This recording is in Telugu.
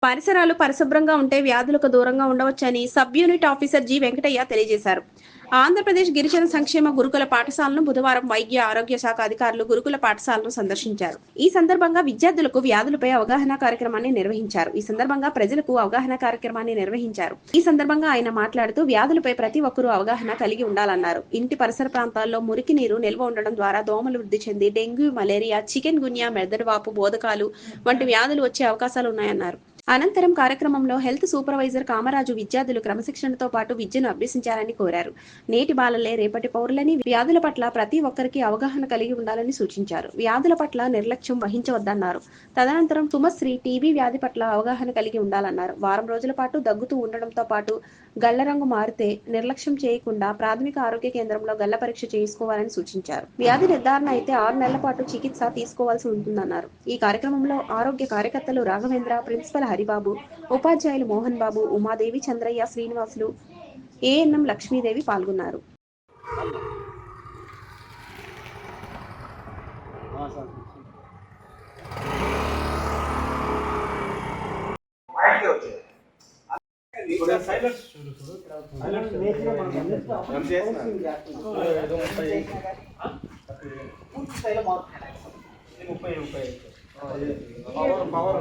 పరిసరాలు పరిశుభ్రంగా ఉంటే వ్యాధులకు దూరంగా ఉండవచ్చని sub unit officer G Venkataiah తెలియజేశారు. ఆంధ్రప్రదేశ్ గిరిజన సంక్షేమ గురుకుల పాఠశాలను బుధవారం వైద్య ఆరోగ్య శాఖ అధికారులు గురుకుల పాఠశాలను సందర్శించారు. ఈ సందర్భంగా విద్యార్థులకు వ్యాధులపై అవగాహన కార్యక్రమాన్ని నిర్వహించారు. ఈ సందర్భంగా ఆయన మాట్లాడుతూ వ్యాధులపై ప్రతి ఒక్కరూ అవగాహన కలిగి ఉండాలన్నారు. ఇంటి పరిసర ప్రాంతాల్లో మురికి నీరు నిల్వ ఉండడం ద్వారా దోమలు వృద్ధి చెంది డెంగ్యూ, మలేరియా, చికెన్ గున్యా, మెదడువాపు, బోధకాలు వంటి వ్యాధులు వచ్చే అవకాశాలు ఉన్నాయన్నారు. అనంతరం కార్యక్రమంలో హెల్త్ సూపర్వైజర్ కామరాజు విద్యార్థులు క్రమశిక్షణతో పాటు విద్యను అభ్యసించాలని కోరారు. నేటి బాలలే రేపటి పౌరులని, వ్యాధుల పట్ల ప్రతి ఒక్కరికి అవగాహన కలిగి ఉండాలని సూచించారు. వ్యాధుల పట్ల నిర్లక్ష్యం వహించవద్దన్నారు. తదనంతరం సుమశ్రీ టీబీ వ్యాధి పట్ల అవగాహన కలిగి ఉండాలన్నారు. వారం రోజుల పాటు దగ్గుతూ ఉండడంతో పాటు గళ్ల రంగు మారితే నిర్లక్ష్యం చేయకుండా ప్రాథమిక ఆరోగ్య కేంద్రంలో గళ్ల పరీక్ష చేసుకోవాలని సూచించారు. వ్యాధి నిర్ధారణ అయితే 6 నెలల పాటు చికిత్స తీసుకోవాల్సి ఉంటుందన్నారు. ఈ కార్యక్రమంలో ఆరోగ్య కార్యకర్తలు రాఘవేంద్ర, ప్రిన్సిపల్ హరిబాబు, ఉపాధ్యాయులు మోహన్ బాబు, ఉమాదేవి, చంద్రయ్య, శ్రీనివాసులు, ఏఎన్ఎం లక్ష్మీదేవి పాల్గొన్నారు. పవర్